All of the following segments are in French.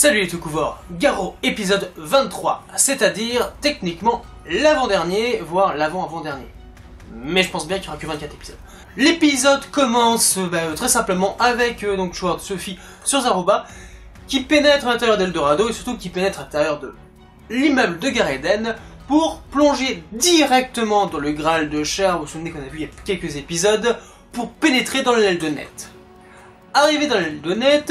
Salut les Toukouvorts, Garou épisode 23, c'est-à-dire techniquement l'avant-dernier, voire l'avant-avant-dernier. Mais je pense bien qu'il n'y aura que 24 épisodes. L'épisode commence très simplement avec donc Schwartz, Sophie sur Zaruba, qui pénètre à l'intérieur d'Eldorado et surtout qui pénètre à l'intérieur de l'immeuble de Gareden pour plonger directement dans le Graal de Char. Vous vous souvenez qu'on a vu il y a quelques épisodes, pour pénétrer dans l'Eldonet. Arrivé dans l'Eldonet,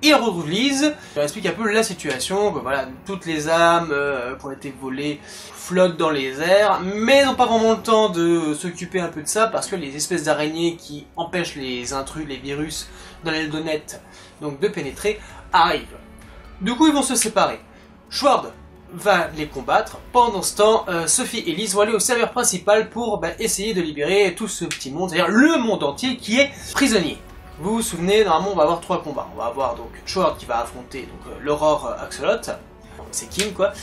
il retrouve Lise, il explique un peu la situation, que voilà, toutes les âmes qui ont été volées flottent dans les airs, mais n'ont pas vraiment le temps de s'occuper un peu de ça, parce que les espèces d'araignées qui empêchent les intrus, les virus dans l'Eldonet, donc de pénétrer, arrivent. Du coup, ils vont se séparer. Schwartz va les combattre. Pendant ce temps, Sophie et Lise vont aller au serveur principal pour essayer de libérer tout ce petit monde, c'est-à-dire le monde entier qui est prisonnier. Vous vous souvenez, normalement on va avoir 3 combats. On va avoir donc Schwartz qui va affronter l'Aurore Axolot, c'est King quoi.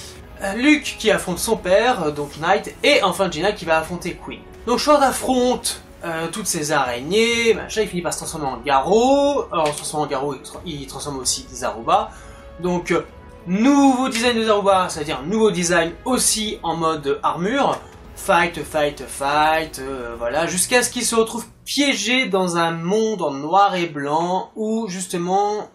Luke qui affronte son père, donc Knight, et enfin Gina qui va affronter Queen. Donc Schwartz affronte toutes ces araignées, machin, il finit par se transformer en Garou. Alors en se transformant en Garou, il transforme aussi Zaruba. Donc nouveau design de Zaruba, c'est-à-dire nouveau design aussi en mode armure. Fight, voilà, jusqu'à ce qu'il se retrouve piégé dans un monde en noir et blanc où justement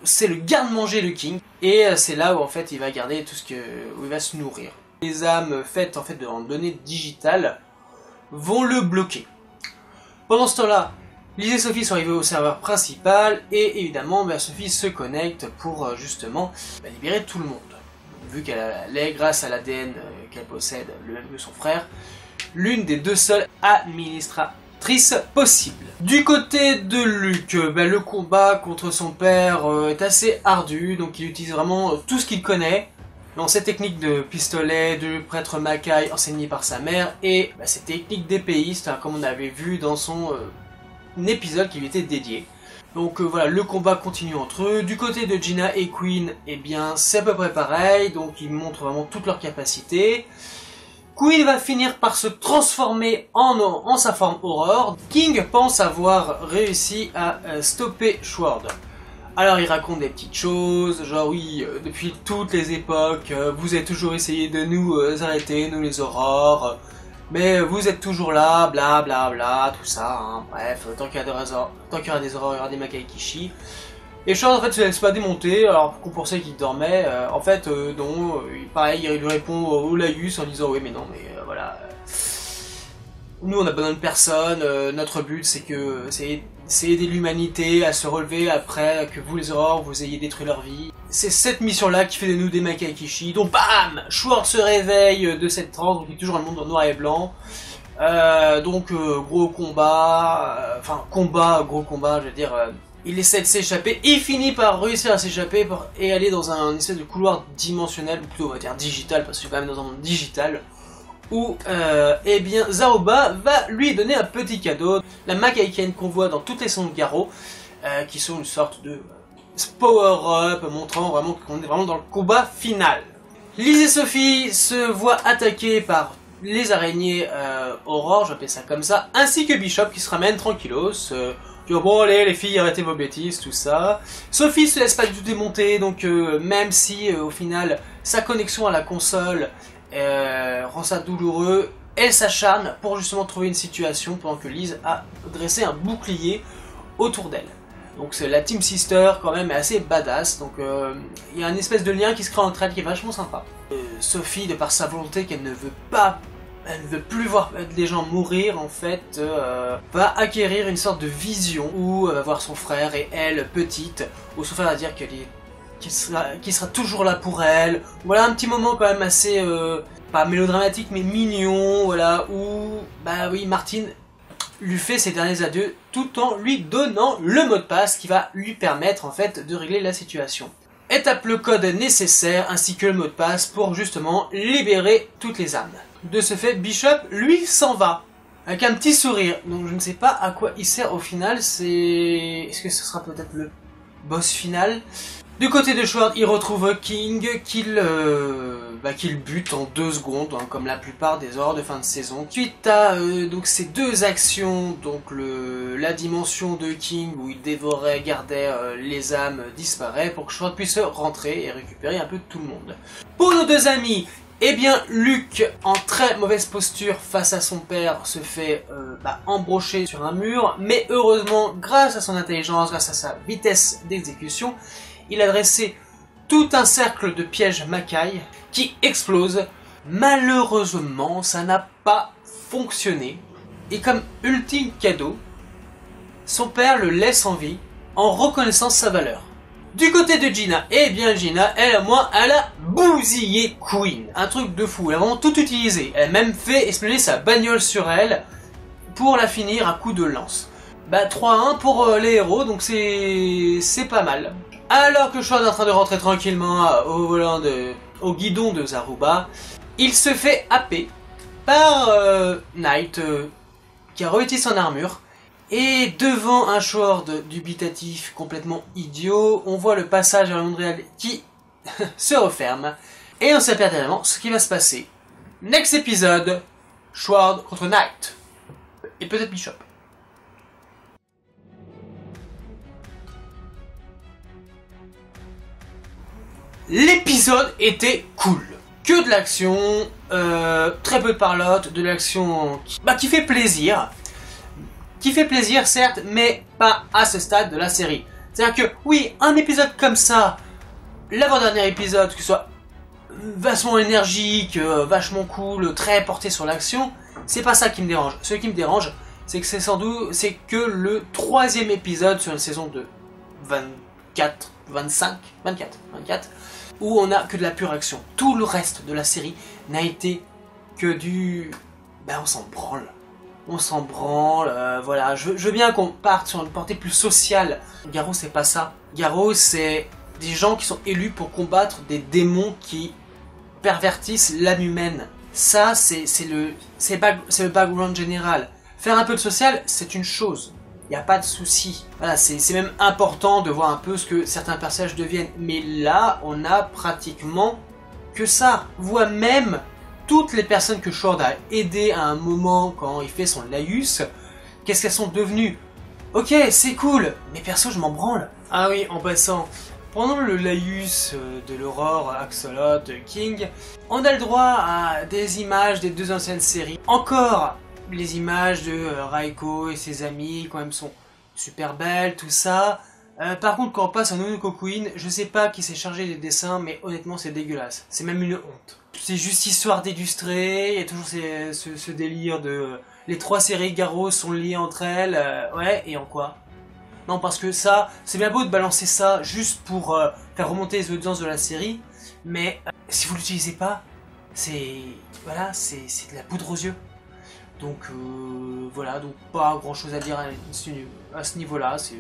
c'est le garde-manger de King et c'est là où en fait il va garder tout où il va se nourrir. Les âmes faites en fait de données digitales vont le bloquer. Pendant ce temps-là, Lise et Sophie sont arrivés au serveur principal et évidemment Sophie se connecte pour justement libérer tout le monde. Vu qu'elle est, grâce à l'ADN qu'elle possède, le même que son frère, l'une des 2 seules administratrices possibles. Du côté de Luke, le combat contre son père est assez ardu, donc il utilise vraiment tout ce qu'il connaît, dans cette technique de pistolet, de prêtre Makai enseigné par sa mère, et cette technique d'épéiste, comme on avait vu dans son épisode qui lui était dédié. Donc voilà, le combat continue entre eux. Du côté de Gina et Queen, eh bien c'est à peu près pareil, donc ils montrent vraiment toutes leurs capacités. Queen va finir par se transformer en sa forme Aurore. King pense avoir réussi à stopper Schwartz. Alors il raconte des petites choses, genre oui, depuis toutes les époques, vous avez toujours essayé de nous arrêter, nous les aurores. Mais vous êtes toujours là, bla bla bla, tout ça, hein. Bref, tant qu'il y aura des aurores, il y aura des Makai Kishi. Et Schwartz en fait se laisse pas démonter, alors qu'on pensait qu'il dormait, en fait non, pareil, il lui répond au laïus en disant oui mais non, mais voilà, nous on a besoin de personne, notre but c'est aider l'humanité à se relever après que vous les aurores, vous ayez détruit leur vie. C'est cette mission-là qui fait de nous des Makai Kishi. Donc bam, Schwartz se réveille de cette transe, donc il est toujours dans le monde en noir et blanc. Gros combat, gros combat, je veux dire, il essaie de s'échapper, il finit par réussir à s'échapper et aller dans un espèce de couloir dimensionnel, ou plutôt on va dire digital, parce que je suis quand même dans un monde digital, où Zaruba va lui donner un petit cadeau, la Makaiken qu'on voit dans toutes les sons de Garou, qui sont une sorte de power-up montrant vraiment qu'on est vraiment dans le combat final. Lise et Sophie se voient attaquer par les araignées Aurore, j'appelle ça comme ça, ainsi que Bishop qui se ramène tranquillos, dit bon allez les filles arrêtez vos bêtises, tout ça. Sophie se laisse pas du tout démonter, donc même si au final sa connexion à la console rend ça douloureux, elle s'acharne pour justement trouver une situation pendant que Lise a dressé un bouclier autour d'elle. Donc c'est la Team Sister quand même est assez badass, donc il y a une espèce de lien qui se crée entre elles qui est vachement sympa. Sophie, de par sa volonté qu'elle ne veut plus voir les gens mourir en fait, va acquérir une sorte de vision où elle va voir son frère et elle petite, où son frère va dire qu'il sera toujours là pour elle. Voilà un petit moment quand même assez, pas mélodramatique mais mignon, voilà, où oui Martine lui fait ses derniers adieux tout en lui donnant le mot de passe qui va lui permettre en fait de régler la situation. Elle tape le code nécessaire ainsi que le mot de passe pour justement libérer toutes les âmes. De ce fait, Bishop lui s'en va avec un petit sourire. Donc je ne sais pas à quoi il sert au final. Est-ce que ce sera peut-être le boss final. Du côté de Sword, il retrouve King qu'il bute en 2 secondes, hein, comme la plupart des horreurs de fin de saison. Suite à donc ces 2 actions, donc la dimension de King où il dévorait, gardait les âmes disparaît pour que Sword puisse rentrer et récupérer un peu tout le monde. Pour nos 2 amis, eh bien Luke, en très mauvaise posture face à son père, se fait embrocher sur un mur, mais heureusement, grâce à son intelligence, grâce à sa vitesse d'exécution, il a dressé tout un cercle de pièges Makai qui explose. Malheureusement, ça n'a pas fonctionné. Et comme ultime cadeau, son père le laisse en vie en reconnaissant sa valeur. Du côté de Gina, eh bien Gina, elle a bousillé Queen. Un truc de fou, elle a vraiment tout utilisé. Elle a même fait exploser sa bagnole sur elle pour la finir à coup de lance. 3-1 pour les héros, donc c'est pas mal. Alors que Sword est en train de rentrer tranquillement au guidon de Zaruba, il se fait happer par Knight qui a revêtu son armure. Et devant un Sword dubitatif complètement idiot, on voit le passage à la monde réelle qui se referme. Et on sait pertinemment ce qui va se passer. Next épisode, Sword contre Knight. Et peut-être Bishop. L'épisode était cool. Que de l'action, très peu de parlotte, de l'action qui fait plaisir. Qui fait plaisir certes, mais pas à ce stade de la série. C'est-à-dire que oui, un épisode comme ça, l'avant-dernier épisode, que ce soit vachement énergique, vachement cool, très porté sur l'action, c'est pas ça qui me dérange. Ce qui me dérange, c'est que c'est que le 3e épisode sur une saison de 24, où on a que de la pure action. Tout le reste de la série n'a été que du... on s'en branle. On s'en branle, voilà. Je veux bien qu'on parte sur une portée plus sociale. Garou, c'est pas ça. Garou, c'est des gens qui sont élus pour combattre des démons qui pervertissent l'âme humaine. Ça, c'est le background général. Faire un peu de social, c'est une chose. Il n'y a pas de souci. Voilà, c'est même important de voir un peu ce que certains personnages deviennent. Mais là, on a pratiquement que ça. Voire même toutes les personnes que Sword a aidées à un moment quand il fait son laïus, qu'est-ce qu'elles sont devenues? Ok, c'est cool, mais perso, je m'en branle. Ah oui, en passant, pendant le laïus de l'Aurore, Axolot, King, on a le droit à des images des 2 anciennes séries. Encore les images de Raiko et ses amis, quand même, sont super belles, tout ça. Par contre, quand on passe à Nonoko Queen, je sais pas qui s'est chargé des dessins, mais honnêtement, c'est dégueulasse. C'est même une honte. C'est juste histoire d'illustrer, il y a toujours ce délire de... les 3 séries Garou sont liées entre elles, ouais, et en quoi? Non, parce que ça, c'est bien beau de balancer ça juste pour faire remonter les audiences de la série, mais si vous l'utilisez pas, voilà, c'est de la poudre aux yeux. Donc voilà, donc pas grand chose à dire à ce niveau-là, c'est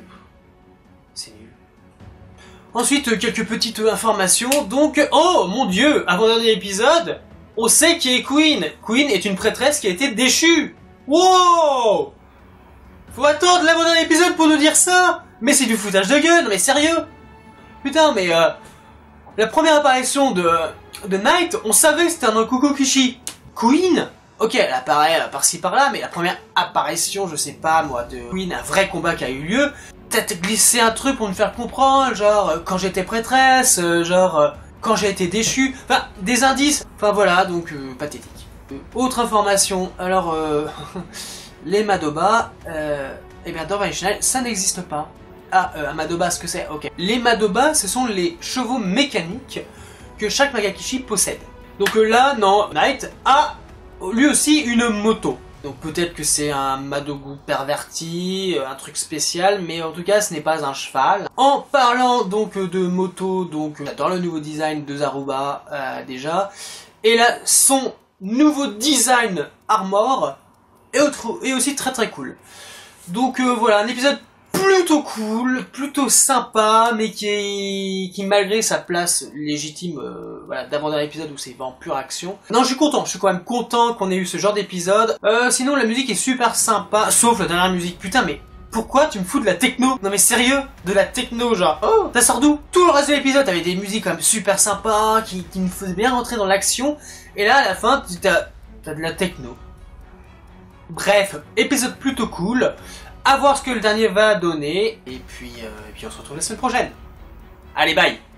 nul. Ensuite, quelques petites informations, donc, oh mon dieu, avant-dernier épisode, on sait qui est Queen. Queen est une prêtresse qui a été déchue. Wow! Faut attendre l'avant-dernier épisode pour nous dire ça. Mais c'est du foutage de gueule, mais sérieux. Putain, mais la première apparition de Knight, on savait que c'était un Kokokishi. Queen, ok, elle apparaît par-ci par-là, mais la première apparition, je sais pas moi, de Queen, un vrai combat qui a eu lieu, peut-être glisser un truc pour me faire comprendre, genre quand j'étais prêtresse, genre quand j'ai été déchu, enfin des indices, enfin voilà, donc pathétique. Autre information, alors les Madoba, eh bien dans Vanish Night, ça n'existe pas. Ah, un Madoba, ce que c'est, ok. Les Madoba, ce sont les chevaux mécaniques que chaque Magakishi possède. Donc là, non, Knight a lui aussi une moto. Donc peut-être que c'est un Madogu perverti, un truc spécial, mais en tout cas ce n'est pas un cheval. En parlant donc de moto, donc j'adore le nouveau design de Zaruba déjà. Et là, son nouveau design armor est aussi très très cool. Donc voilà, un épisode plutôt cool, plutôt sympa, mais qui malgré sa place légitime voilà, d'avant-dernier épisode où c'est en pure action. Non, je suis content, je suis quand même content qu'on ait eu ce genre d'épisode. Sinon la musique est super sympa, sauf la dernière musique, putain mais Pourquoi tu me fous de la techno? Non mais sérieux? De la techno genre, oh, ça sort d'où? Tout le reste de l'épisode avait des musiques quand même super sympas, qui me faisaient bien rentrer dans l'action, et là à la fin t'as de la techno. Bref, épisode plutôt cool, à voir ce que le dernier va donner, et puis on se retrouve la semaine prochaine. Allez, bye!